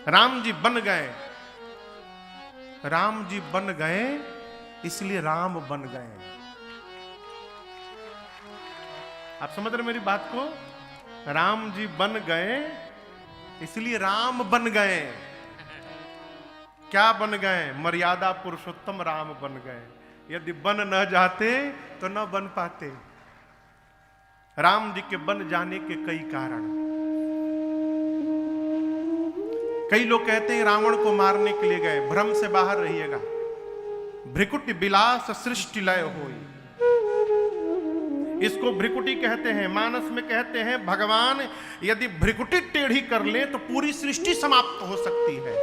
राम जी बन गए, राम जी बन गए इसलिए राम बन गए। आप समझ रहे मेरी बात को? राम जी बन गए इसलिए राम बन गए। क्या बन गए? मर्यादा पुरुषोत्तम राम बन गए। यदि बन न जाते तो न बन पाते। राम जी के बन जाने के कई कारण। कई लोग कहते हैं रावण को मारने के लिए गए। भ्रम से बाहर रहिएगा। भ्रिकुटि विलास सृष्टि लय होई, इसको भ्रिकुटी कहते हैं। मानस में कहते हैं भगवान यदि भ्रिकुटी टेढ़ी कर ले तो पूरी सृष्टि समाप्त हो सकती है।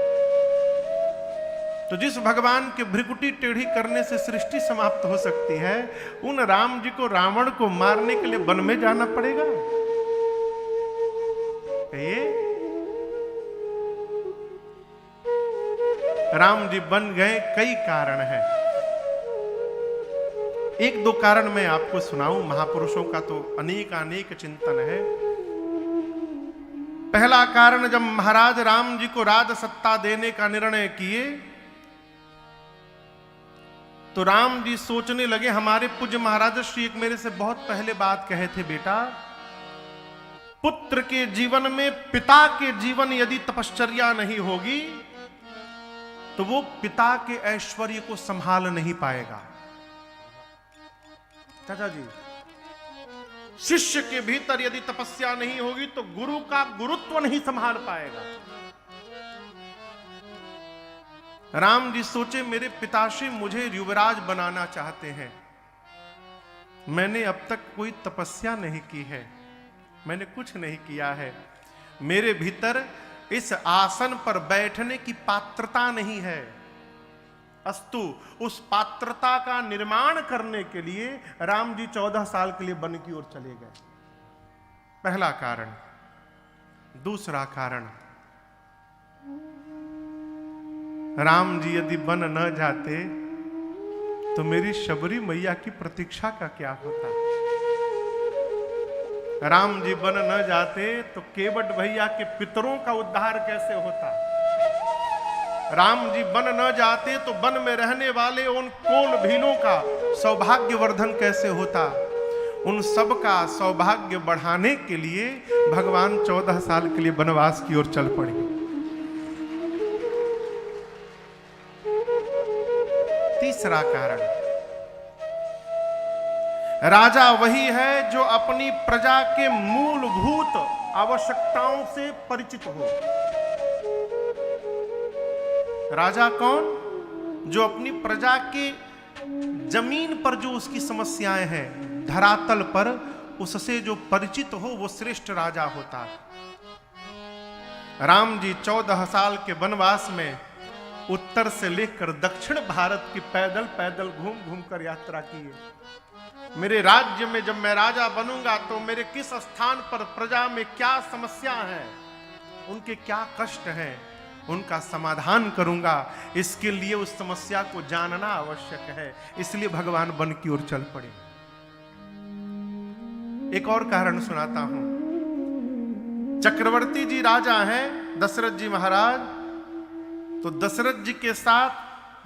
तो जिस भगवान के भ्रिकुटी टेढ़ी करने से सृष्टि समाप्त हो सकती है, उन राम जी को रावण को मारने के लिए वन में जाना पड़ेगा। ये राम जी बन गए, कई कारण हैं। एक दो कारण मैं आपको सुनाऊं। महापुरुषों का तो अनेक अनेक चिंतन है। पहला कारण, जब महाराज राम जी को राज सत्ता देने का निर्णय किए तो राम जी सोचने लगे, हमारे पूज्य महाराज श्री एक मेरे से बहुत पहले बात कहे थे, बेटा पुत्र के जीवन में पिता के जीवन यदि तपश्चर्या नहीं होगी तो वो पिता के ऐश्वर्य को संभाल नहीं पाएगा। चाचा जी, शिष्य के भीतर यदि तपस्या नहीं होगी तो गुरु का गुरुत्व नहीं संभाल पाएगा। राम जी सोचे, मेरे पिताश्री मुझे युवराज बनाना चाहते हैं। मैंने अब तक कोई तपस्या नहीं की है, मैंने कुछ नहीं किया है, मेरे भीतर इस आसन पर बैठने की पात्रता नहीं है। अस्तु, उस पात्रता का निर्माण करने के लिए राम जी 14 साल के लिए वन की ओर चले गए। पहला कारण। दूसरा कारण, राम जी यदि वन न जाते तो मेरी शबरी मैया की प्रतीक्षा का क्या होता। राम जी वन न जाते तो केवट भैया के पितरों का उद्धार कैसे होता। राम जी वन न जाते तो वन में रहने वाले उन कोल भीलों का सौभाग्यवर्धन कैसे होता। उन सब का सौभाग्य बढ़ाने के लिए भगवान 14 साल के लिए वनवास की ओर चल पड़े। तीसरा कारण, राजा वही है जो अपनी प्रजा के मूलभूत आवश्यकताओं से परिचित हो। राजा कौन? जो अपनी प्रजा के जमीन पर जो उसकी समस्याएं हैं, धरातल पर उससे जो परिचित हो, वो श्रेष्ठ राजा होता है। राम जी 14 साल के वनवास में उत्तर से लेकर दक्षिण भारत की पैदल पैदल घूम घूम कर यात्रा किए। मेरे राज्य में जब मैं राजा बनूंगा तो मेरे किस स्थान पर प्रजा में क्या समस्या है, उनके क्या कष्ट हैं, उनका समाधान करूंगा। इसके लिए उस समस्या को जानना आवश्यक है। इसलिए भगवान वन की ओर चल पड़े। एक और कारण सुनाता हूं। चक्रवर्ती जी राजा हैं, दशरथ जी महाराज। तो दशरथ जी के साथ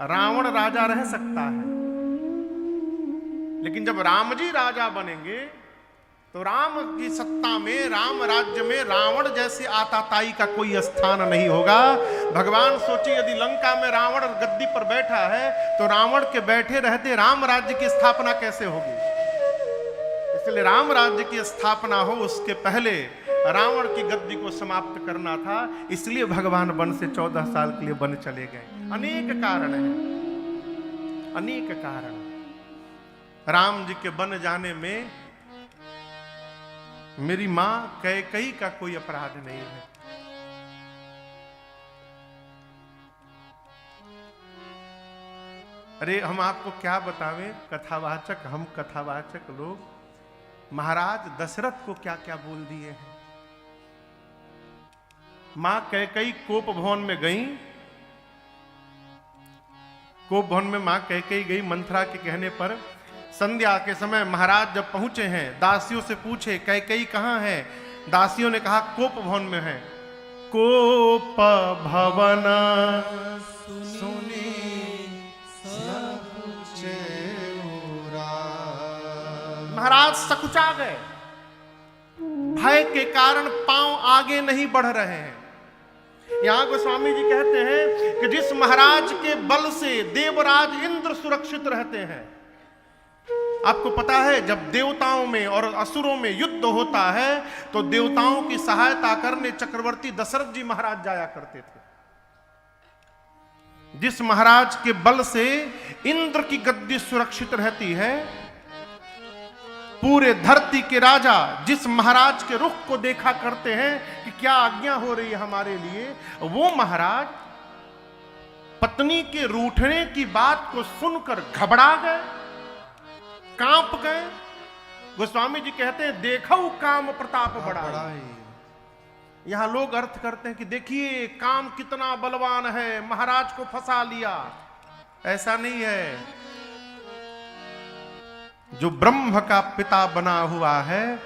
रावण राजा रह सकता है, लेकिन जब राम जी राजा बनेंगे तो राम की सत्ता में, राम राज्य में रावण जैसे आताताई का कोई स्थान नहीं होगा। भगवान सोचे, यदि लंका में रावण गद्दी पर बैठा है तो रावण के बैठे रहते राम राज्य की स्थापना कैसे होगी। इसलिए राम राज्य की स्थापना हो उसके पहले रावण की गद्दी को समाप्त करना था। इसलिए भगवान वन से 14 साल के लिए वन चले गए। अनेक कारण हैं, अनेक कारण। राम जी के वन जाने में मेरी मां कैकेयी का कोई अपराध नहीं है। अरे हम आपको क्या बतावें, कथावाचक, हम कथावाचक लोग महाराज दशरथ को क्या क्या बोल दिए हैं। मां कैकेयी कोप भवन में गई। कोप भवन में मां कैकेयी गई मंथरा के कहने पर। संध्या के समय महाराज जब पहुंचे हैं, दासियों से पूछे कैकेयी कहां है। दासियों ने कहा कोप भवन में है। कोप भवन सुनी महाराज सकुचा गए, भय के कारण पांव आगे नहीं बढ़ रहे हैं। यहां गोस्वामी जी कहते हैं कि जिस महाराज के बल से देवराज इंद्र सुरक्षित रहते हैं, आपको पता है जब देवताओं में और असुरों में युद्ध होता है तो देवताओं की सहायता करने चक्रवर्ती दशरथ जी महाराज जाया करते थे। जिस महाराज के बल से इंद्र की गद्दी सुरक्षित रहती है, पूरे धरती के राजा जिस महाराज के रुख को देखा करते हैं कि क्या आज्ञा हो रही है हमारे लिए, वो महाराज पत्नी के रूठने की बात को सुनकर घबरा गए, कांप गए। गोस्वामी जी कहते हैं देखो काम प्रताप बड़ा। यहां लोग अर्थ करते हैं कि देखिए काम कितना बलवान है, महाराज को फंसा लिया। ऐसा नहीं है। जो ब्रह्म का पिता बना हुआ है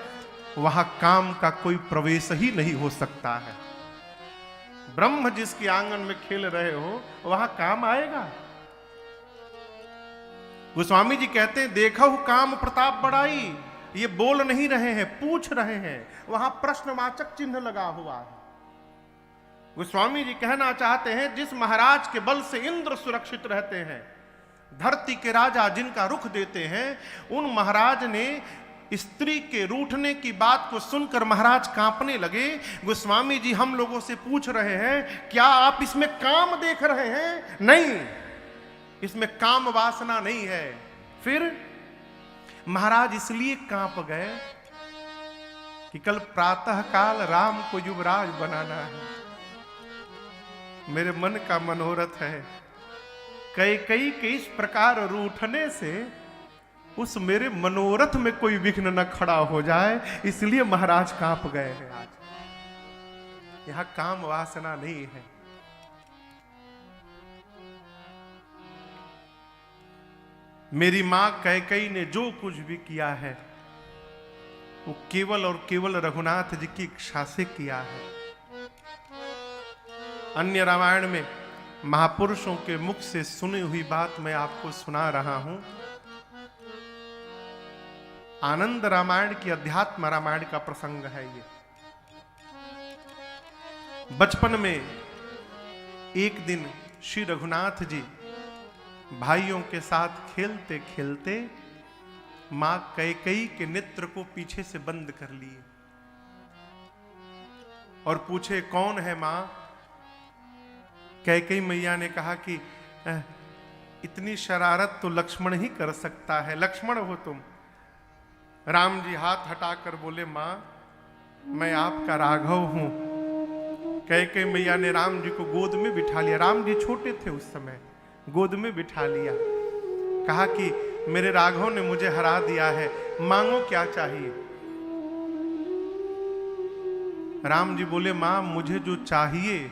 वहां काम का कोई प्रवेश ही नहीं हो सकता है। ब्रह्म जिसके आंगन में खेल रहे हो वहां काम आएगा। गोस्वामी जी कहते हैं देखो काम प्रताप बढ़ाई। ये बोल नहीं रहे हैं, पूछ रहे हैं, वहां प्रश्नवाचक चिन्ह लगा हुआ है। गोस्वामी जी कहना चाहते हैं जिस महाराज के बल से इंद्र सुरक्षित रहते हैं, धरती के राजा जिनका रुख देते हैं, उन महाराज ने स्त्री के रूठने की बात को सुनकर महाराज कांपने लगे। गोस्वामी जी हम लोगों से पूछ रहे हैं क्या आप इसमें काम देख रहे हैं? नहीं, इसमें काम वासना नहीं है। फिर महाराज इसलिए कांप गए कि कल प्रातः काल राम को युवराज बनाना है। मेरे मन का मनोरथ है कैकेयी के इस प्रकार रूठने से उस मेरे मनोरथ में कोई विघ्न न खड़ा हो जाए, इसलिए महाराज कांप गए हैं। आज यहां काम वासना नहीं है। मेरी मां कैकेयी ने जो कुछ भी किया है वो केवल और केवल रघुनाथ जी की इच्छा से किया है। अन्य रामायण में महापुरुषों के मुख से सुनी हुई बात मैं आपको सुना रहा हूं। आनंद रामायण की अध्यात्म रामायण का प्रसंग है ये। बचपन में एक दिन श्री रघुनाथ जी भाइयों के साथ खेलते खेलते मां कैकेयी के नेत्र को पीछे से बंद कर लिए और पूछे कौन है मां? कैकेयी मैया ने कहा कि इतनी शरारत तो लक्ष्मण ही कर सकता है, लक्ष्मण हो तुम। राम जी हाथ हटाकर बोले मां मैं आपका राघव हूं। कैकेयी मैया ने राम जी को गोद में बिठा लिया। राम जी छोटे थे उस समय, गोद में बिठा लिया। कहा कि मेरे राघव ने मुझे हरा दिया है, मांगो क्या चाहिए? राम जी बोले मां मुझे जो चाहिए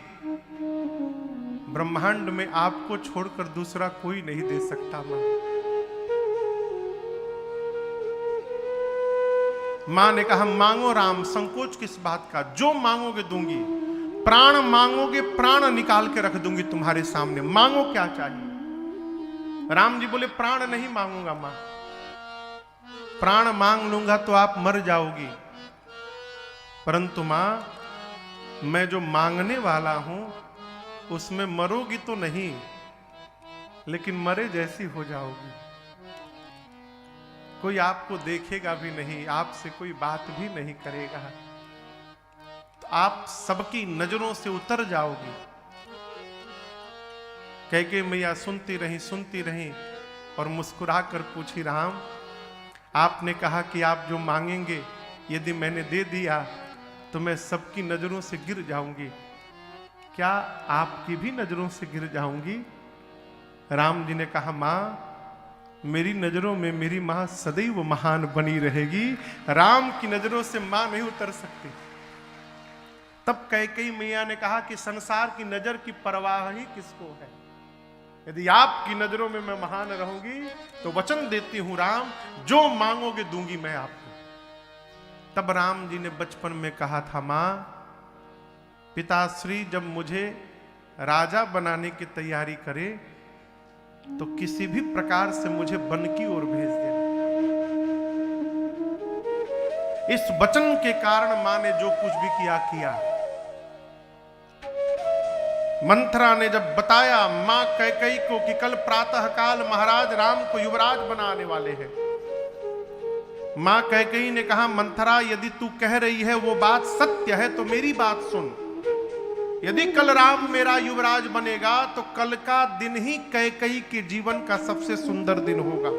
ब्रह्मांड में आपको छोड़कर दूसरा कोई नहीं दे सकता। मां ने कहा मांगो राम, संकोच किस बात का, जो मांगोगे दूंगी। प्राण मांगोगे प्राण निकाल के रख दूंगी तुम्हारे सामने, मांगो क्या चाहिए? राम जी बोले प्राण नहीं मांगूंगा मां, प्राण मांग लूंगा तो आप मर जाओगी, परंतु मां मैं जो मांगने वाला हूं उसमें मरोगी तो नहीं, लेकिन मरे जैसी हो जाओगी। कोई आपको देखेगा भी नहीं, आपसे कोई बात भी नहीं करेगा, तो आप सबकी नजरों से उतर जाओगी। कैकेयी मैया सुनती रही और मुस्कुराकर पूछी राम आपने कहा कि आप जो मांगेंगे यदि मैंने दे दिया तो मैं सबकी नजरों से गिर जाऊंगी, क्या आपकी भी नजरों से गिर जाऊंगी? राम जी ने कहा मां मेरी नजरों में मेरी मां सदैव महान बनी रहेगी, राम की नजरों से मां नहीं उतर सकती। तब कैकेयी मैया ने कहा कि संसार की नजर की परवाह ही किसको है, यदि आपकी नजरों में मैं महान रहूंगी तो वचन देती हूं राम जो मांगोगे दूंगी मैं आपको। तब राम जी ने बचपन में कहा था मां पिताश्री जब मुझे राजा बनाने की तैयारी करे तो किसी भी प्रकार से मुझे वन की ओर भेज देना। इस वचन के कारण मां ने जो कुछ भी किया। मंथरा ने जब बताया मां कैकेयी को कि कल प्रातः काल महाराज राम को युवराज बनाने वाले हैं, मां कैकेयी ने कहा मंथरा यदि तू कह रही है वो बात सत्य है तो मेरी बात सुन। यदि कल राम मेरा युवराज बनेगा तो कल का दिन ही कैकेयी के जीवन का सबसे सुंदर दिन होगा।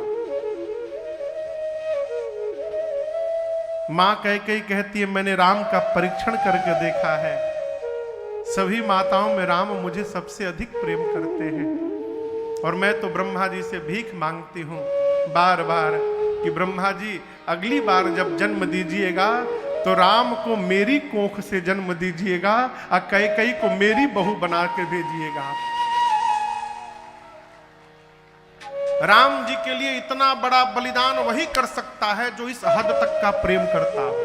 मां कैकेयी कहती है मैंने राम का परीक्षण करके देखा है, सभी माताओं में राम मुझे सबसे अधिक प्रेम करते हैं और मैं तो ब्रह्मा जी से भीख मांगती हूं बार बार कि ब्रह्मा जी अगली बार जब जन्म दीजिएगा तो राम को मेरी कोख से जन्म दीजिएगा और कैकेयी को मेरी बहू बना के भेजिएगा। राम जी के लिए इतना बड़ा बलिदान वही कर सकता है जो इस हद तक का प्रेम करता हो।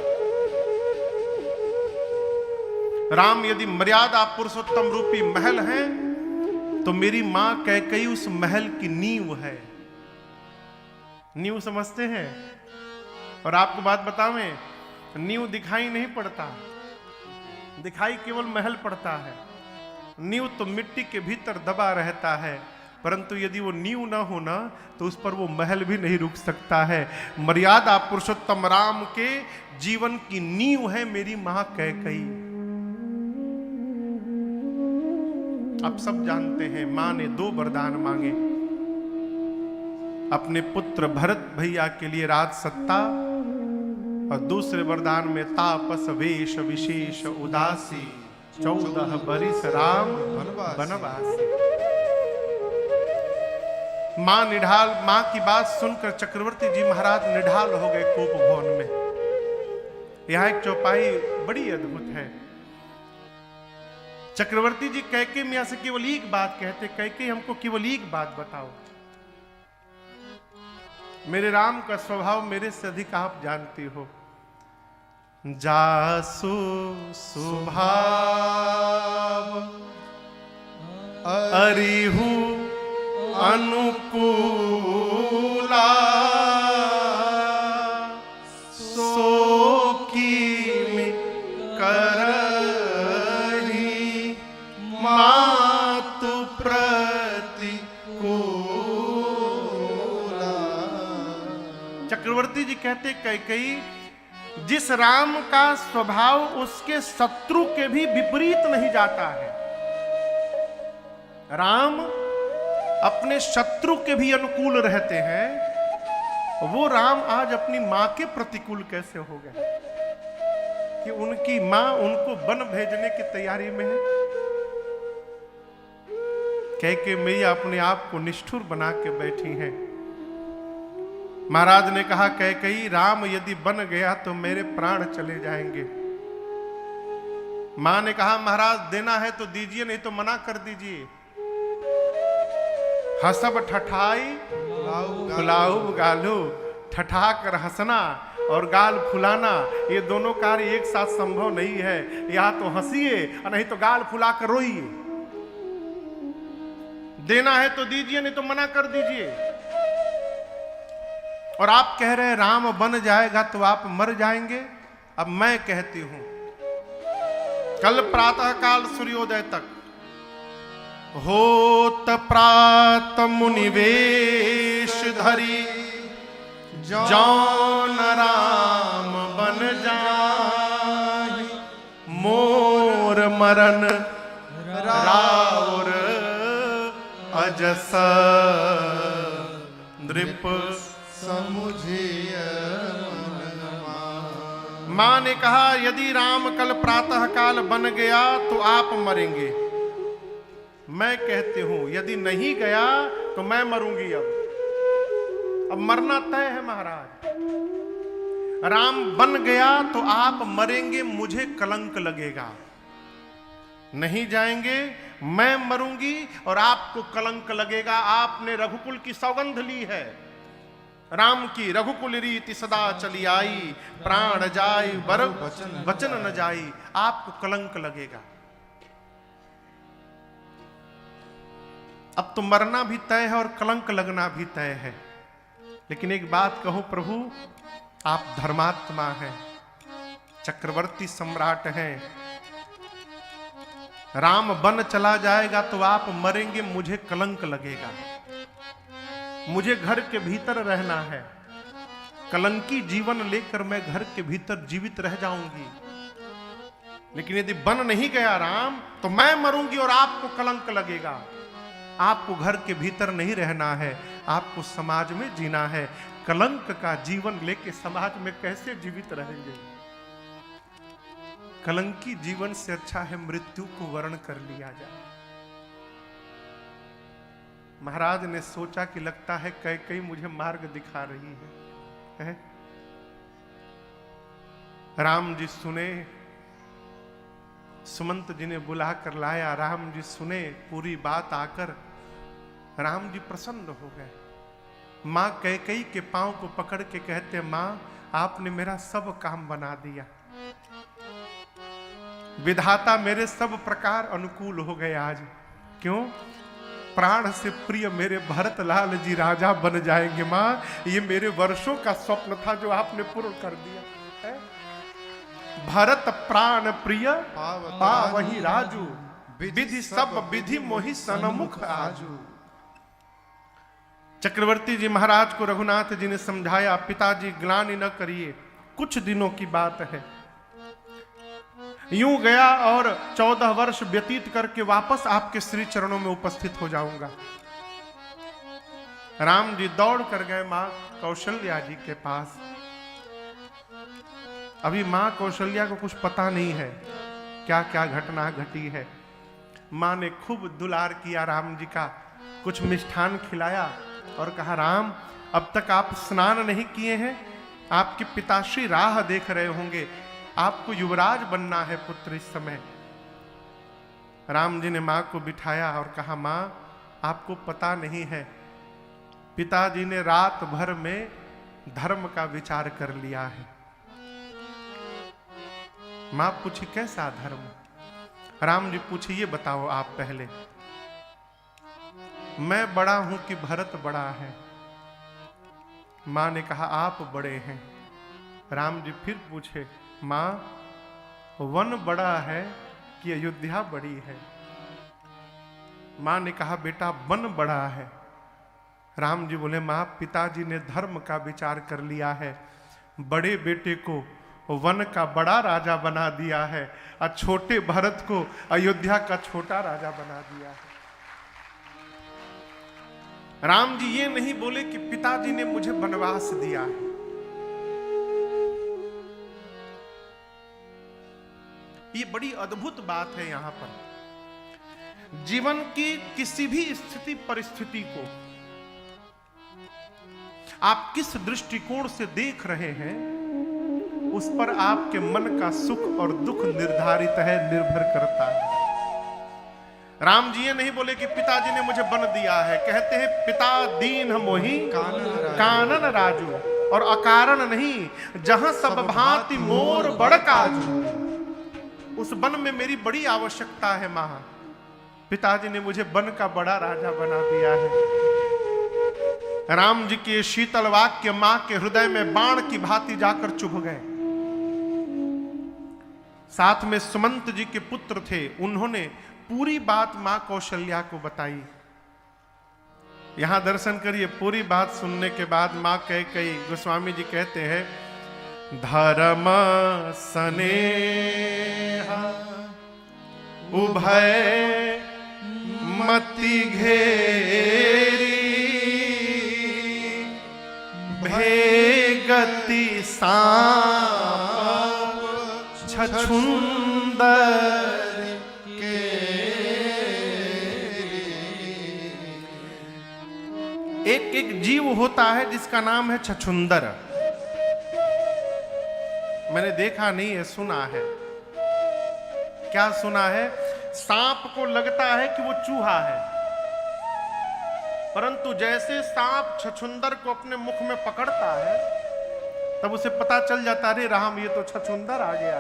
राम यदि मर्यादा पुरुषोत्तम रूपी महल है तो मेरी मां कैकेयी उस महल की नींव है। नींव समझते हैं? और आपको बात बतावें, नींव दिखाई नहीं पड़ता, दिखाई केवल महल पड़ता है। नींव तो मिट्टी के भीतर दबा रहता है, परंतु यदि वो नींव ना होना तो उस पर वो महल भी नहीं रुक सकता है। मर्यादा पुरुषोत्तम राम के जीवन की नींव है मेरी मां कैकेयी। आप सब जानते हैं मां ने 2 वरदान मांगे, अपने पुत्र भरत भैया के लिए राज सत्ता और दूसरे वरदान में तापस वेश विशेष उदासी 14 बरिस राम वनवासी। मां की बात सुनकर चक्रवर्ती जी महाराज निढाल हो गए कोप भवन में। यहां एक चौपाई बड़ी अद्भुत है। चक्रवर्ती जी कैकेयी मियां से केवल एक बात कहते, कैकेयी हमको केवल एक बात बताओ, मेरे राम का स्वभाव मेरे से अधिक आप जानती हो। जासु स्वभाव अरिहु अनुकूला सो की करहि मातु प्रतिकूला। चक्रवर्ती जी कहते कैकेयी जिस राम का स्वभाव उसके शत्रु के भी विपरीत नहीं जाता है, राम अपने शत्रु के भी अनुकूल रहते हैं, वो राम आज अपनी मां के प्रतिकूल कैसे हो गए कि उनकी मां उनको वन भेजने की तैयारी में है। कैकेयी मैया अपने आप को निष्ठुर बना के बैठी हैं। महाराज ने कहा कैकेयी राम यदि बन गया तो मेरे प्राण चले जाएंगे। मां ने कहा महाराज देना है तो दीजिए, नहीं तो मना कर दीजिए। हसब ठठाई फुलाऊ गालू, ठठा कर हंसना और गाल फुलाना ये दोनों कार्य एक साथ संभव नहीं है। या तो हंसिए और नहीं तो गाल फुला कर रोइए। देना है तो दीजिए, नहीं तो मना कर दीजिए। और आप कह रहे हैं राम बन जाएगा तो आप मर जाएंगे। अब मैं कहती हूं कल प्रातः काल सूर्योदय तक होत प्रात मुनिवेश धरी जौन राम बन जाहि मोर मरन राउर अजस नृप मां ने कहा यदि राम कल प्रातः काल बन गया तो आप मरेंगे। मैं कहती हूं यदि नहीं गया तो मैं मरूंगी। अब मरना तय है महाराज। राम बन गया तो आप मरेंगे, मुझे कलंक लगेगा। नहीं जाएंगे मैं मरूंगी और आपको कलंक लगेगा। आपने रघुकुल की सौगंध ली है, राम की रघुकुल रीति सदा चली आई, प्राण जाई बर वचन न जाई। आपको कलंक लगेगा। अब तो मरना भी तय है और कलंक लगना भी तय है। लेकिन एक बात कहूं प्रभु, आप धर्मात्मा हैं, चक्रवर्ती सम्राट हैं। राम बन चला जाएगा तो आप मरेंगे, मुझे कलंक लगेगा। मुझे घर के भीतर रहना है, कलंकी जीवन लेकर मैं घर के भीतर जीवित रह जाऊंगी। लेकिन यदि बन नहीं गया राम तो मैं मरूंगी और आपको कलंक लगेगा। आपको घर के भीतर नहीं रहना है, आपको समाज में जीना है। कलंक का जीवन लेके समाज में कैसे जीवित रहेंगे? कलंकी जीवन से अच्छा है मृत्यु को वर्ण कर लिया जाए। महाराज ने सोचा कि लगता है कैकेयी मुझे मार्ग दिखा रही है? राम जी सुने, सुमंत जी ने बुला कर लाया। राम जी सुने पूरी बात आकर, राम जी प्रसन्न हो गए। मां कैकेयी के पांव को पकड़ के कहते, मां आपने मेरा सब काम बना दिया, विधाता मेरे सब प्रकार अनुकूल हो गए आज। क्यों? प्राण से प्रिय मेरे भरत लाल जी राजा बन जाएंगे। मां ये मेरे वर्षों का स्वप्न था जो आपने पूर्ण कर दिया है। भरत प्राण प्रिय पावहि राजू, विधि सब विधि मोहि सनमुख आजू। चक्रवर्ती जी महाराज को रघुनाथ जी ने समझाया, पिताजी ग्लानि न करिए, कुछ दिनों की बात है। यूं गया और 14 वर्ष व्यतीत करके वापस आपके श्री चरणों में उपस्थित हो जाऊंगा। राम जी दौड़ कर गए मां कौशल्या जी के पास। अभी मां कौशल्या को कुछ पता नहीं है क्या क्या घटना घटी है। मां ने खूब दुलार किया राम जी का, कुछ मिष्ठान खिलाया और कहा, राम अब तक आप स्नान नहीं किए हैं, आपके पिताश्री राह देख रहे होंगे, आपको युवराज बनना है पुत्र इस समय। राम जी ने मां को बिठाया और कहा, मां आपको पता नहीं है, पिताजी ने रात भर में धर्म का विचार कर लिया है। मां पूछी, कैसा धर्म? राम जी पूछे, ये बताओ आप पहले, मैं बड़ा हूं कि भरत बड़ा है? मां ने कहा, आप बड़े हैं। राम जी फिर पूछे, मां वन बड़ा है कि अयोध्या बड़ी है? मां ने कहा, बेटा वन बड़ा है। राम जी बोले, मां पिताजी ने धर्म का विचार कर लिया है, बड़े बेटे को वन का बड़ा राजा बना दिया है और छोटे भरत को अयोध्या का छोटा राजा बना दिया है। राम जी ये नहीं बोले कि पिताजी ने मुझे वनवास दिया है। ये बड़ी अद्भुत बात है। यहां पर जीवन की किसी भी स्थिति परिस्थिति को आप किस दृष्टिकोण से देख रहे हैं, उस पर आपके मन का सुख और दुख निर्धारित है, निर्भर करता है। राम जी ये नहीं बोले कि पिताजी ने मुझे बन दिया है, कहते हैं पिता दीन मोहि कानन राजू, और अकारण नहीं, जहां सब भांति मोर बड़ काजू। उस वन में मेरी बड़ी आवश्यकता है मां, पिताजी ने मुझे वन का बड़ा राजा बना दिया है। राम जी के शीतल वाक्य मां के हृदय में बाण की भांति जाकर चुभ गए। साथ में सुमंत जी के पुत्र थे, उन्होंने पूरी बात मां कौशल्या को बताई। यहां दर्शन करिए, पूरी बात सुनने के बाद मां कैकेयी, गोस्वामी जी कहते हैं, धर्म स्नेह उभय मति घेरी, भेगति सांप छछुंदर के। एक एक जीव होता है जिसका नाम है छछुंदर। मैंने देखा नहीं है, सुना है। क्या सुना है? सांप को लगता है कि वो चूहा है, परंतु जैसे सांप छछुंदर को अपने मुख में पकड़ता है तब उसे पता चल जाता है, अरे राम ये तो छछुंदर आ गया।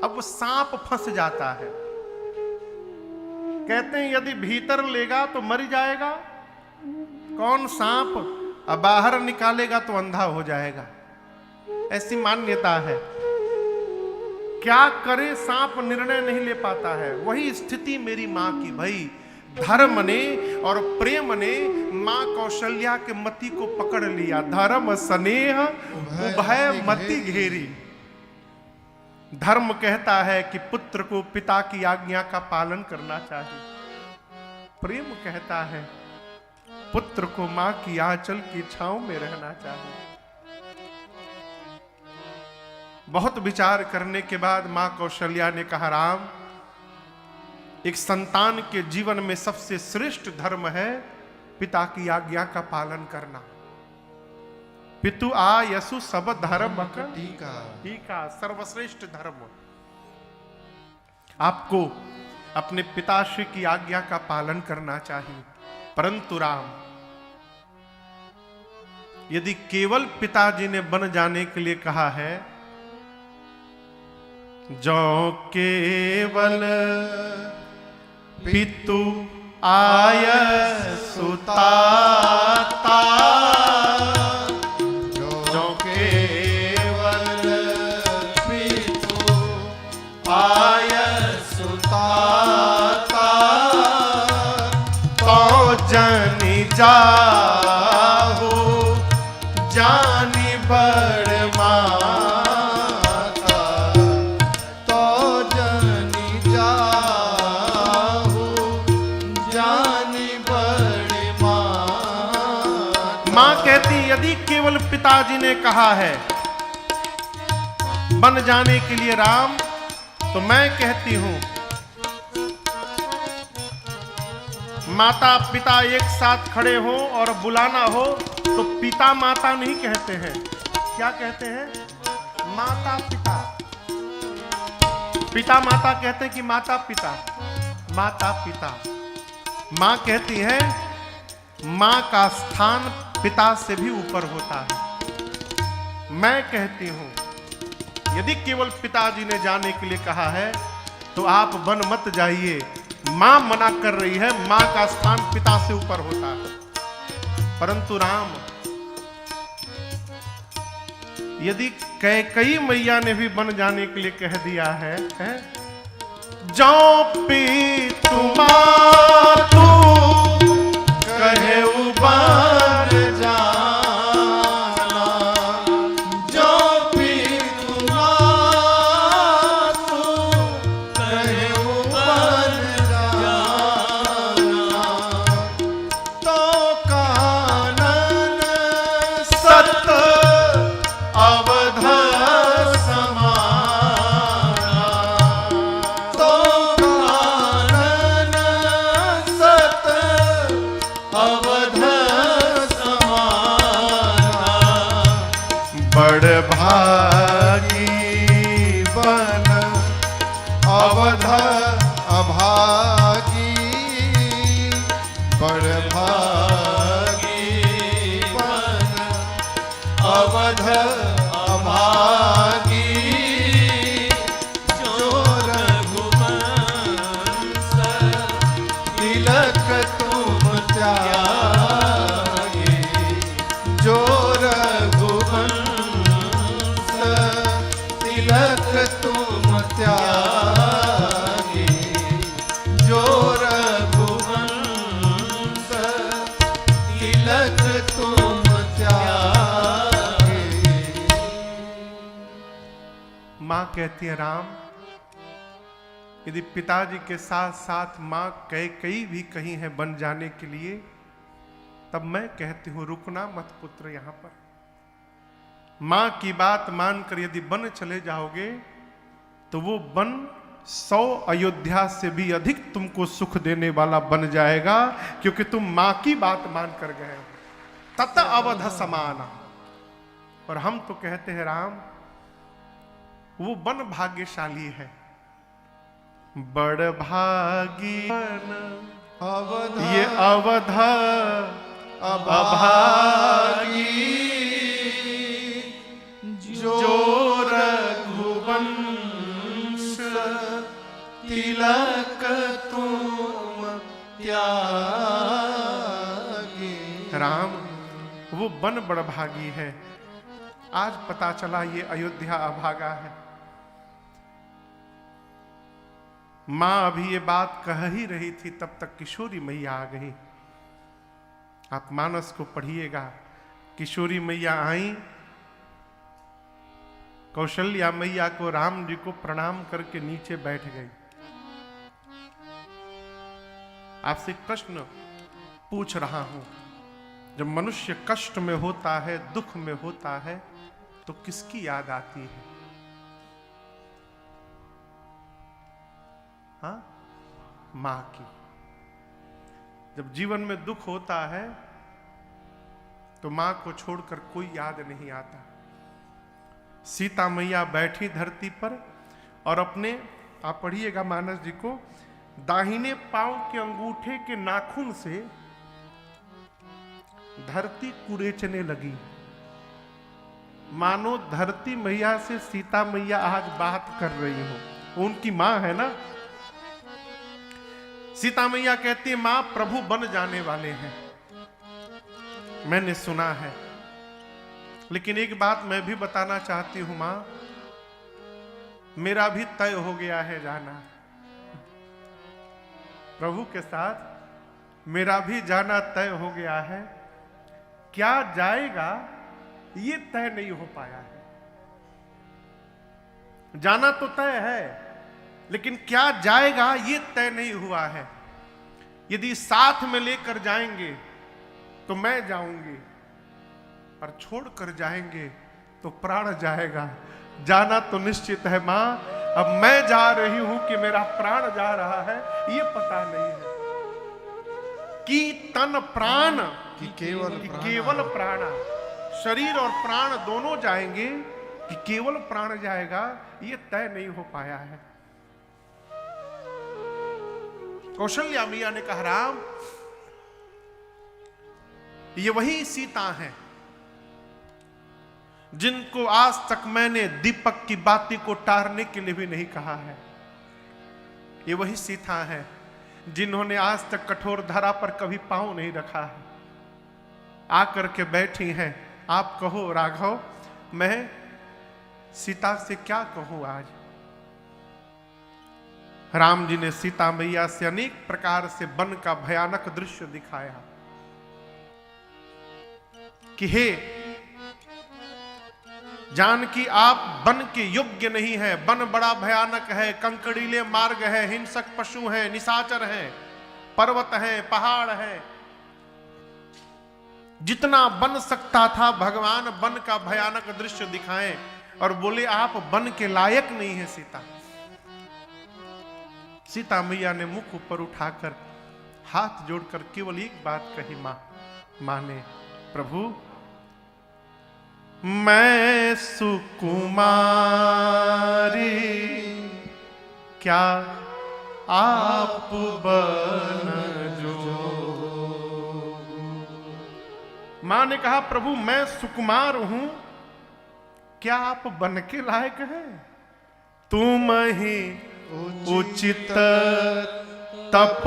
अब वो सांप फंस जाता है, कहते हैं यदि भीतर लेगा तो मर जाएगा, कौन सांप अब बाहर निकालेगा तो अंधा हो जाएगा, ऐसी मान्यता है। क्या करे सांप निर्णय नहीं ले पाता है। वही स्थिति मेरी मां की। भाई धर्म ने और प्रेम ने मां कौशल्या के मति को पकड़ लिया। धर्म स्नेह उभय मति घेरी। धर्म कहता है कि पुत्र को पिता की आज्ञा का पालन करना चाहिए। प्रेम कहता है पुत्र को मां की आंचल की छांव में रहना चाहिए। बहुत विचार करने के बाद मां कौशल्या ने कहा, राम, एक संतान के जीवन में सबसे श्रेष्ठ धर्म है पिता की आज्ञा का पालन करना। पितु आ यसु सब धर्म टीका, सर्वश्रेष्ठ धर्म। आपको अपने पिताश्री की आज्ञा का पालन करना चाहिए। परंतु राम, यदि केवल पिताजी ने बन जाने के लिए कहा है, जो केवल पितु आय सुताता, जो केवल पितु आय सुताता, तो जनि जाहो जानी बड़ माता, तो जनि जाहो जानी बड़ माता। मां कहती यदि केवल पिताजी ने कहा है बन जाने के लिए राम, तो मैं कहती हूं माता पिता एक साथ खड़े हो और बुलाना हो तो पिता माता नहीं कहते हैं। क्या कहते हैं? माता पिता। पिता माता कहते हैं कि माता पिता? माता पिता। मां कहती है मां का स्थान पिता से भी ऊपर होता है। मैं कहती हूं यदि केवल पिताजी ने जाने के लिए कहा है तो आप वन मत जाइए। मां मना कर रही है, मां का स्थान पिता से ऊपर होता है। परंतु राम, यदि कैकेयी मैया ने भी बन जाने के लिए कह दिया है, जो पितु मातु कहे बन जाना, जो पितु मातु कहे बन जाना, तो कानन सत अवध समाना, तो कानन सत अवध समाना, बड़ भागी बन अवध अभागी, बड़ भागी बन अवध अभागी, जो रघुवंश तिलक तुम त्यागे, जो रघुवंश तिलक तुम त्यागे, जो रघुवंश तिलक तुम त्यागे। मां कहती है राम, यदि पिताजी के साथ साथ मां कैकेयी भी कहीं है बन जाने के लिए, तब मैं कहती हूं रुकना मत पुत्र यहां पर। मां की बात मानकर यदि बन चले जाओगे तो वो बन 100 अयोध्या से भी अधिक तुमको सुख देने वाला बन जाएगा, क्योंकि तुम मां की बात मान कर गए हो। तत अवध समाना। और हम तो कहते हैं राम, वो बन भाग्यशाली है। बड़ भागी बन अवध ये अवध अभागी, जो रघुवंश तिलक तुम त्यागी। राम वो वन बड़भागी है। आज पता चला ये अयोध्या अभागा है। मां अभी ये बात कह ही रही थी, तब तक किशोरी मैया आ गई। आप मानस को पढ़िएगा। किशोरी मैया आई, कौशल्या मैया को राम जी को प्रणाम करके नीचे बैठ गई। आपसे प्रश्न पूछ रहा हूं, जब मनुष्य कष्ट में होता है, दुख में होता है, तो किसकी याद आती है? हाँ, मां की। जब जीवन में दुख होता है तो मां को छोड़कर कोई याद नहीं आता। सीता मैया बैठी धरती पर और अपने, आप पढ़िएगा मानस जी को, दाहिने पांव के अंगूठे के नाखून से धरती कुरेचने लगी। मानो धरती मैया से सीता मैया आज बात कर रही हो। उनकी मां है ना। सीता मैया कहती है, मां प्रभु बन जाने वाले हैं, मैंने सुना है। लेकिन एक बात मैं भी बताना चाहती हूं मां, मेरा भी तय हो गया है जाना प्रभु के साथ। मेरा भी जाना तय हो गया है। क्या जाएगा ये तय नहीं हो पाया है। जाना तो तय है, लेकिन क्या जाएगा ये तय नहीं हुआ है। यदि साथ में लेकर जाएंगे तो मैं जाऊंगी, और छोड़कर जाएंगे तो प्राण जाएगा। जाना तो निश्चित है मां। अब मैं जा रही हूं कि मेरा प्राण जा रहा है ये पता नहीं है। कि तन प्राण कि केवल प्राण, शरीर और प्राण दोनों जाएंगे कि केवल प्राण जाएगा ये तय नहीं हो पाया है। कौशल्या मैया ने कहा, राम ये वही सीता है जिनको आज तक मैंने दीपक की बाती को टारने के लिए भी नहीं कहा है। ये वही सीता है जिन्होंने आज तक कठोर धरा पर कभी पांव नहीं रखा है। आकर के बैठी हैं। आप कहो राघव, मैं सीता से क्या कहूं आज। राम जी ने सीता मैया से अनेक प्रकार से वन का भयानक दृश्य दिखाया कि हे जानकी, आप वन के योग्य नहीं है। वन बड़ा भयानक है, कंकड़ीले मार्ग है, हिंसक पशु हैं, निशाचर हैं, पर्वत हैं, पहाड़ हैं। जितना बन सकता था भगवान वन का भयानक दृश्य दिखाएं, और बोले आप वन के लायक नहीं है सीता। सीता मैया ने मुख ऊपर उठाकर हाथ जोड़कर केवल एक बात कही, मां ने, प्रभु मैं सुकुमारी क्या आप बन जो। मां ने कहा, प्रभु मैं सुकुमार हूं, क्या आप बन के लायक हैं? तुम ही उचित तप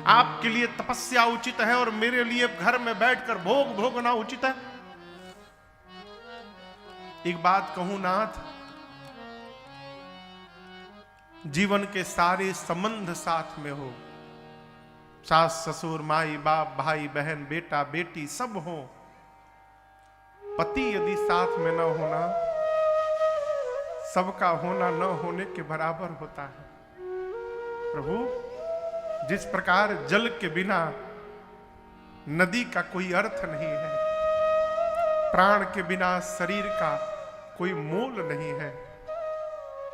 आपके लिए तपस्या उचित है और मेरे लिए घर में बैठकर भोग भोगना उचित है। एक बात कहूं नाथ, जीवन के सारे संबंध साथ में हो, सास ससुर माई बाप भाई बहन बेटा बेटी सब हो, पति यदि साथ में न होना सबका होना न होने के बराबर होता है। प्रभु जिस प्रकार जल के बिना नदी का कोई अर्थ नहीं है, प्राण के बिना शरीर का कोई मोल नहीं है,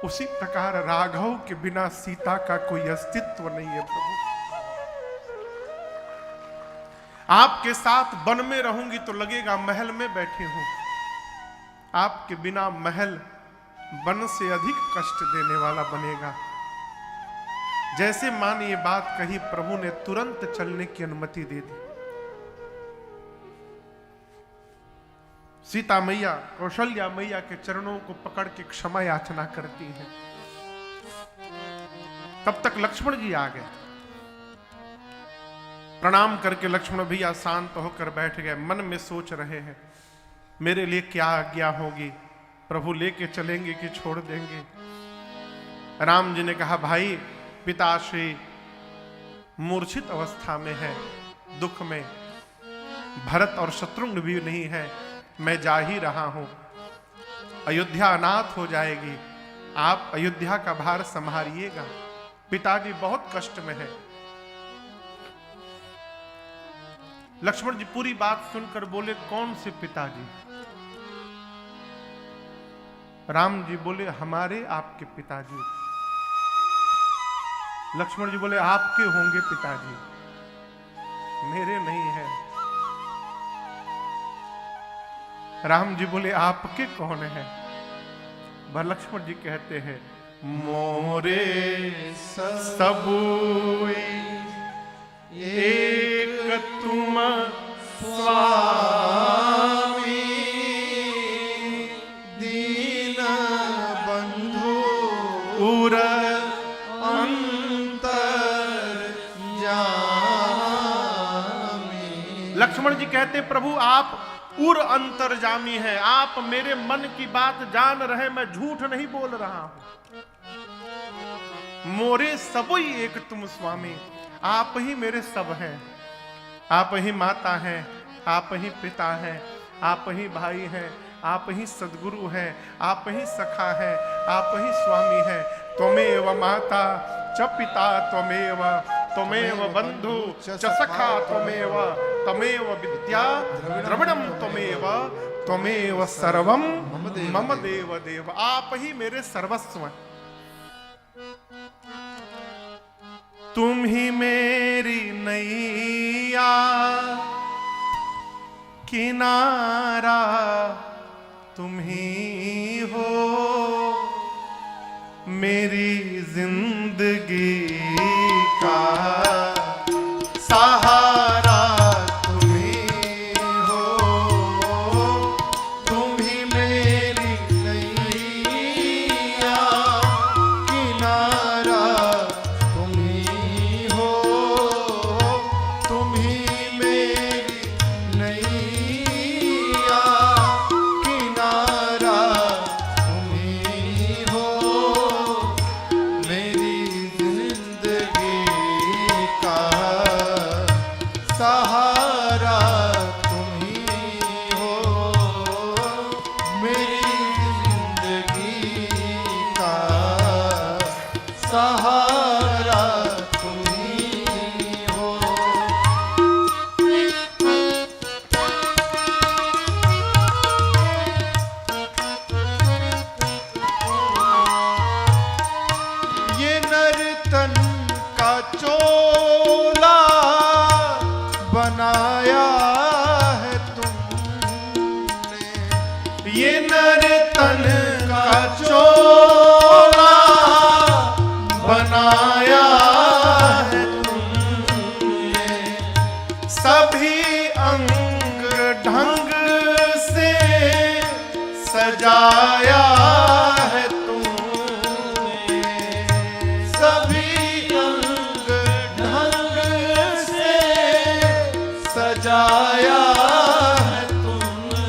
उसी प्रकार राघव के बिना सीता का कोई अस्तित्व नहीं है। प्रभु आपके साथ वन में रहूंगी तो लगेगा महल में बैठी हूं, आपके बिना महल वन से अधिक कष्ट देने वाला बनेगा। जैसे मां ने ये बात कही, प्रभु ने तुरंत चलने की अनुमति दे दी। सीता मैया कौशल्या मैया के चरणों को पकड़ के क्षमा याचना करती है। तब तक लक्ष्मण जी आ गए। प्रणाम करके लक्ष्मण भैया शांत होकर बैठ गए। मन में सोच रहे हैं मेरे लिए क्या आज्ञा होगी, प्रभु लेके चलेंगे कि छोड़ देंगे। राम जी ने कहा भाई पिताश्री मूर्छित अवस्था में है, दुख में, भरत और शत्रुघ्न भी नहीं है, मैं जा ही रहा हूं, अयोध्या अनाथ हो जाएगी, आप अयोध्या का भार संभालिएगा, पिताजी बहुत कष्ट में है। लक्ष्मण जी पूरी बात सुनकर बोले कौन से पिताजी? राम जी बोले हमारे आपके पिताजी। लक्ष्मण जी बोले आपके होंगे पिताजी, मेरे नहीं है। राम जी बोले आपके कौन है? वह लक्ष्मण जी कहते हैं मोरे सबुई एक तुम स्वामी, दीन बंधु उर लक्ष्मण जी कहते प्रभु आप उर अंतर्जामी है, आप मेरे मन की बात जान रहे, मैं झूठ नहीं बोल रहा हूं। मोरे सबुई एक तुम स्वामी, आप ही मेरे सब हैं, आप ही माता हैं, आप ही पिता हैं, आप ही भाई हैं, आप ही सद्गुरु हैं, आप ही सखा हैं, आप ही स्वामी हैं। त्वमेव माता च पिता त्वमेव, त्वमेव बंधु च सखा त्वमेव, त्वमेव विद्या द्रविणम त्वमेव, त्वमेव सर्वम मम देव देव। आप ही मेरे सर्वस्व हैं, तुम ही मेरी नैया किनारा, तुम ही हो मेरी जिंदगी का सहारा, तुम ही हो, तुम ही मेरी नैया किनारा, तुम ही हो, तुम ही मेरी नैया किनारा, तुम ही हो मेरी जिंदगी का सहारा, तुम ही हो मेरी जिंदगी का सहारा, तुम ही हो। ये नर्तन का चोला बनाया है तुमने, ये नर्तन का चोला बनाया है तुमने, सभी अंग ढंग से सजाया है तुमने, सभी अंग ढंग से सजाया है तुमने,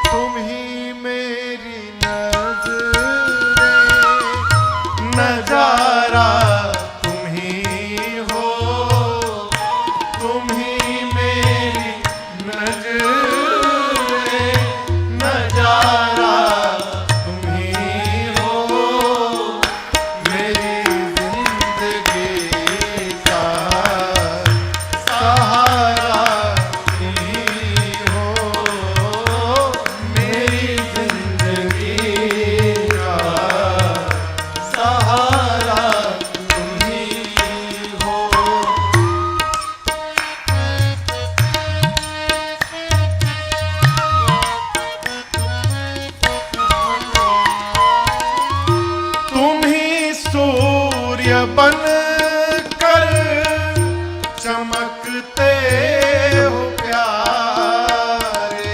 तुम ही मेरी नजरें, नजारा तुम ही हो, तुम ही मेरी नजरें, नजारा तुम ही हो मेरी जिंदगी का सहारा, तुम ही हो मेरी जिंदगी का सहारा, तुम ही हो। तुम ही सूर्य बन कर चमकते हो प्यारे,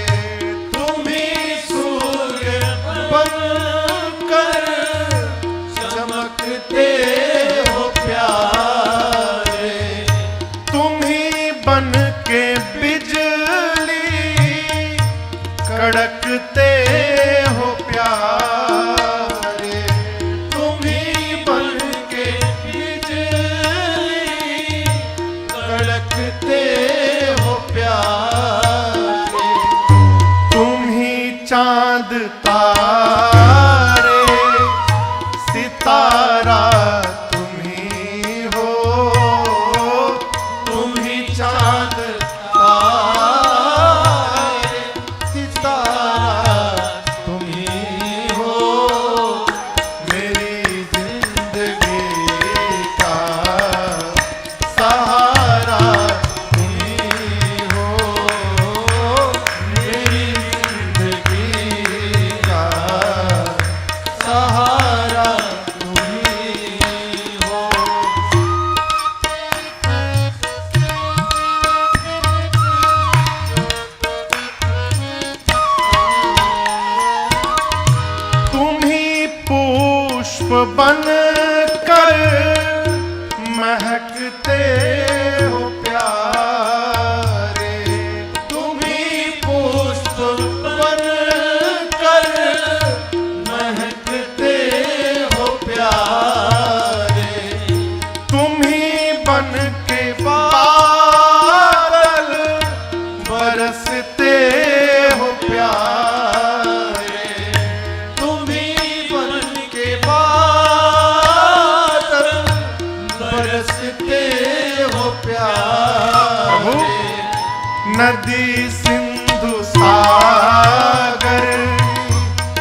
बन कर महकते हो प्यारे, तुम ही पुष्प बन कर महकते हो प्यारे, तुम ही बन के बादल बरसते हो प्यारे, तुम ही बन के बादल बरसते हो प्यारे, नदी सिंधु सागर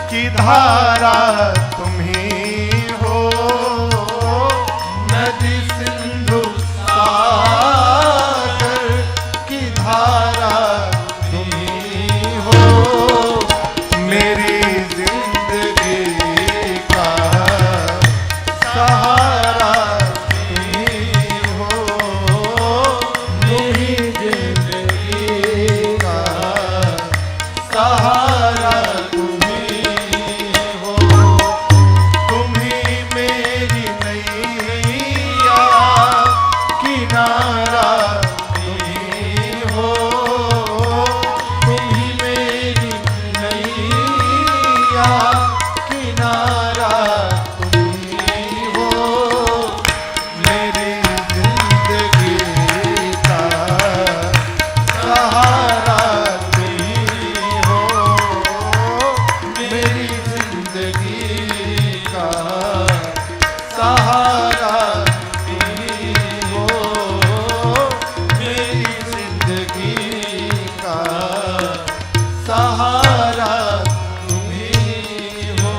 की धारा तुम ही हो, नदी सिंधु सागर की धारा तुम ही हो, मेरी जिंदगी का सहारा तुम ही हो, मेरी जिंदगी का सहारा तुम ही हो, तुम ही मेरी नैया किनारा तुम ही हो, तुम ही मेरी नैया किनारा तुम ही हो, मेरी जिंदगी का सहारा तुम ही हो, मेरी जिंदगी का सहारा तुम ही हो, मेरी जिंदगी का सहारा तुम ही हो।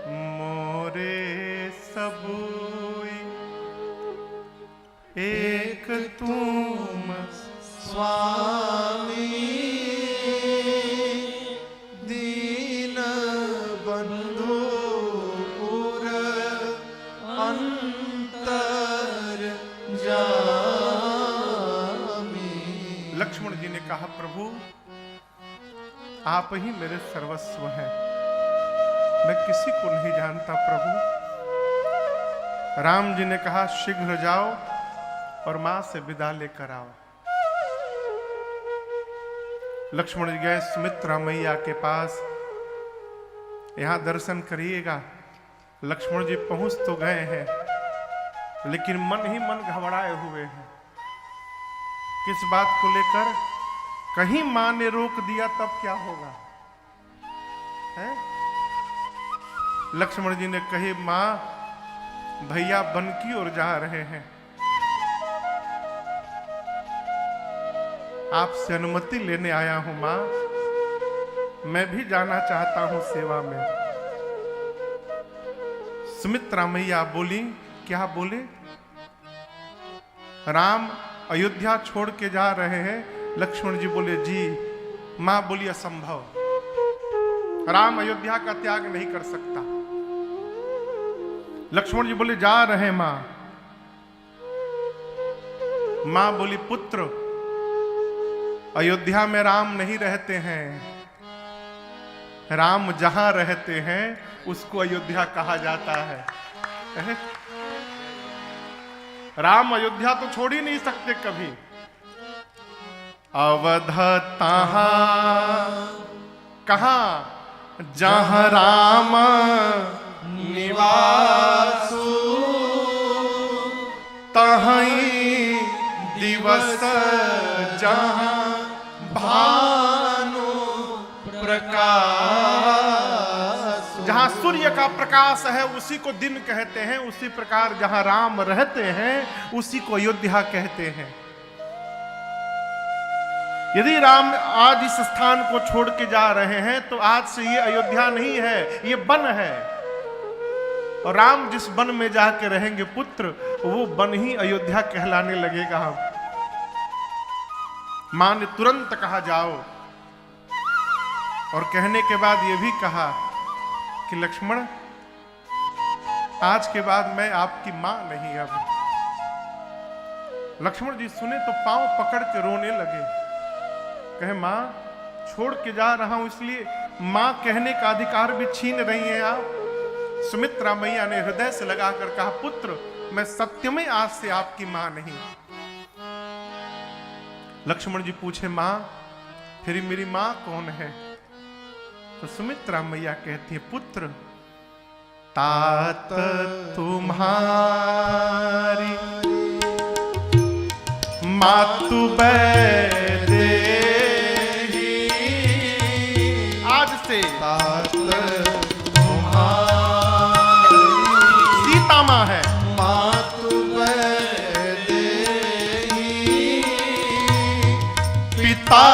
मोरे सबूई एक तुम स्वामी दीन बंधु पुर अंतर जामी। लक्ष्मण जी ने कहा प्रभु आप ही मेरे सर्वस्व हैं, मैं किसी को नहीं जानता प्रभु। राम जी ने कहा शीघ्र जाओ और मां से विदा लेकर आओ। लक्ष्मण जी गए सुमित्रा मैया के पास, यहां दर्शन करिएगा। लक्ष्मण जी पहुंच तो गए हैं लेकिन मन ही मन घबराए हुए हैं। किस बात को लेकर? कहीं मां ने रोक दिया तब क्या होगा है? लक्ष्मण जी ने कही मां भैया वन की ओर जा रहे हैं, आपसे अनुमति लेने आया हूं मां, मैं भी जाना चाहता हूं सेवा में। सुमित्रा मैया बोली, क्या बोले? राम अयोध्या छोड़ के जा रहे हैं। लक्ष्मण जी बोले जी। मां बोली असंभव, राम अयोध्या का त्याग नहीं कर सकता। लक्ष्मण जी बोले जा रहे हैं मां। मां बोली पुत्र अयोध्या में राम नहीं रहते हैं, राम जहां रहते हैं उसको अयोध्या कहा जाता है। राम अयोध्या तो छोड़ ही नहीं सकते कभी। अवध तहां कहां जहां राम निवासु तहीं दिवस जहां भानु प्रकाश। जहां सूर्य का प्रकाश है उसी को दिन कहते हैं, उसी प्रकार जहां राम रहते हैं उसी को अयोध्या कहते हैं। यदि राम आज इस स्थान को छोड़ के जा रहे हैं तो आज से ये अयोध्या नहीं है, ये वन है। और राम जिस वन में जाके रहेंगे पुत्र, वो वन ही अयोध्या कहलाने लगेगा। मां ने तुरंत कहा जाओ, और कहने के बाद यह भी कहा कि लक्ष्मण, आज के बाद मैं आपकी मां नहीं। अब लक्ष्मण जी सुने तो पांव पकड़ के रोने लगे, कहे मां छोड़ के जा रहा हूं, इसलिए मां कहने का अधिकार भी छीन रही हैं आप। सुमित्रा मैया ने हृदय से लगाकर कहा, पुत्र मैं सत्य में आज से आपकी मां नहीं। लक्ष्मण जी पूछे, मां फिर मेरी मां कौन है? तो सुमित्रा मैया कहती है, पुत्र तात तुम्हारी मातु बैदेही, आज से तात सीता मां है। मातु बैदेही, पिता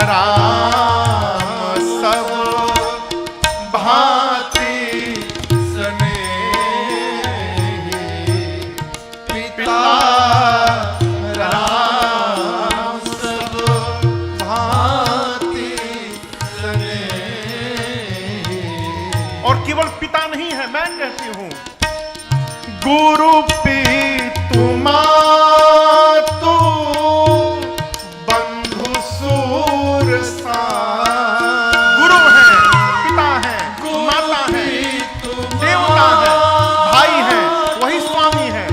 राम सब भांति स्नेही, पिता राम सब भांति स्नेही। और केवल पिता नहीं है, मैं कहती हूं गुरु पितु मातु बंधु सूर सा। गुरु है, पिता है, माता है, देवता है, भाई है, वही स्वामी है।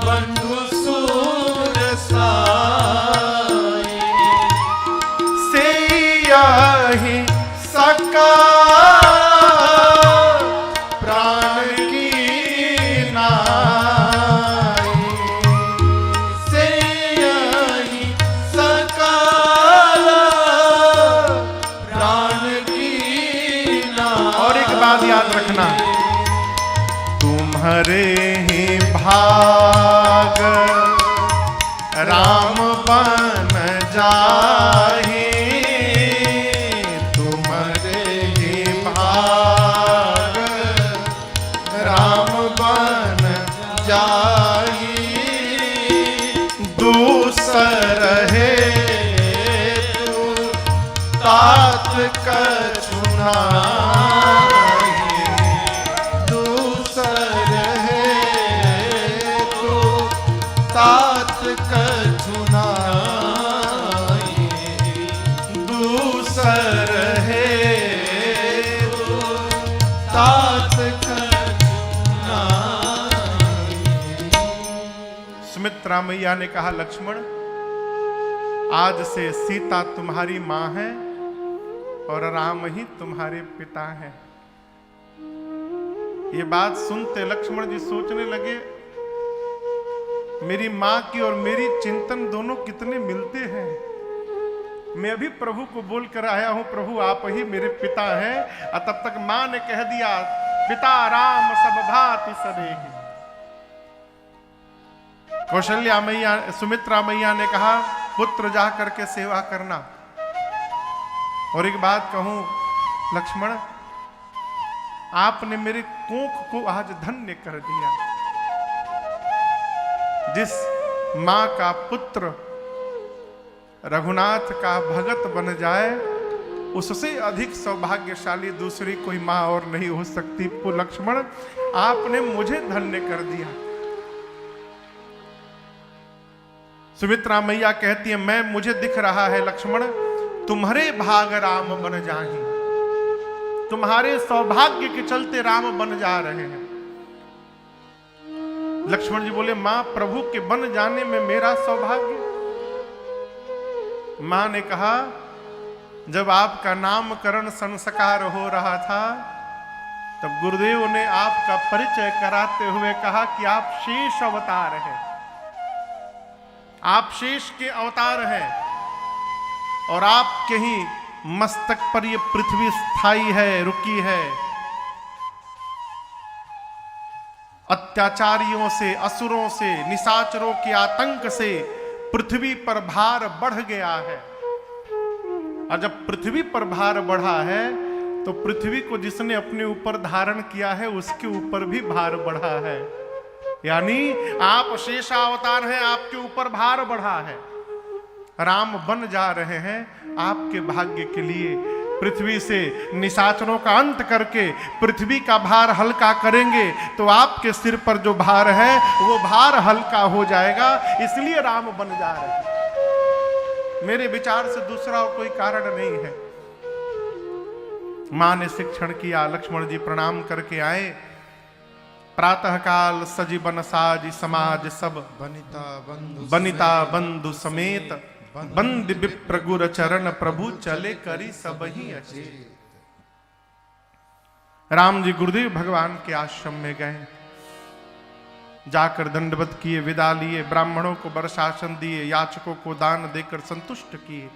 बंधु सूर साई, से यही सका प्राण की नाई, से यही सकाल प्राण की नाई। और एक बात याद रखना, तुम्हारे ही भाग राम बन जाहि, तुम्हारे ही भाग राम बन जाई, दूसर है तू तात कछुनाई, दूसर है तू तात कछुनाई, दूसर है तू तात कछुनाई। सुमित्रा मैया ने कहा, लक्ष्मण आज से सीता तुम्हारी मां है और राम ही तुम्हारे पिता हैं। ये बात सुनते लक्ष्मण जी सोचने लगे, मेरी मां की और मेरी चिंतन दोनों कितने मिलते हैं। मैं अभी प्रभु को बोलकर आया हूं, प्रभु आप ही मेरे पिता हैं। और तब तक मां ने कह दिया, पिता राम सब भांति सदेहि। कौशल्या मैया, सुमित्रा मैया ने कहा, पुत्र जा करके सेवा करना। और एक बात कहूं लक्ष्मण, आपने मेरे कोख को आज धन्य कर दिया। जिस मां का पुत्र रघुनाथ का भगत बन जाए, उससे अधिक सौभाग्यशाली दूसरी कोई मां और नहीं हो सकती। लक्ष्मण आपने मुझे धन्य कर दिया। सुमित्रा मैया कहती है, मैं मुझे दिख रहा है लक्ष्मण, तुम्हारे भाग राम बन जाहि, तुम्हारे सौभाग्य के चलते राम बन जा रहे हैं। लक्ष्मण जी बोले, मां प्रभु के बन जाने में मेरा सौभाग्य? मां ने कहा, जब आपका नामकरण संस्कार हो रहा था तब गुरुदेव ने आपका परिचय कराते हुए कहा कि आप शेष अवतार हैं, आप शेष के अवतार हैं और आपके ही मस्तक पर यह पृथ्वी स्थायी है, रुकी है। अत्याचारियों से, असुरों से, निशाचरों के आतंक से पृथ्वी पर भार बढ़ गया है। और जब पृथ्वी पर भार बढ़ा है तो पृथ्वी को जिसने अपने ऊपर धारण किया है उसके ऊपर भी भार बढ़ा है। यानी आप शेषावतार हैं, आपके ऊपर भार बढ़ा है। राम बन जा रहे हैं आपके भाग्य के लिए। पृथ्वी से निशाचरों का अंत करके पृथ्वी का भार हल्का करेंगे तो आपके सिर पर जो भार है वो भार हल्का हो जाएगा, इसलिए राम बन जा रहे हैं। मेरे विचार से दूसरा और कोई कारण नहीं है। मां ने शिक्षण किया, लक्ष्मण जी प्रणाम करके आए। प्रातः काल सजीवन साज समाज सब, बनिता बंधु समेत, बंद विप्र गुर चरण प्रभु चले करी सब ही अचेत। राम जी गुरुदेव भगवान के आश्रम में गए, जाकर दंडवत किए, विदा लिए, ब्राह्मणों को वर्षासन दिए, याचकों को दान देकर संतुष्ट किए।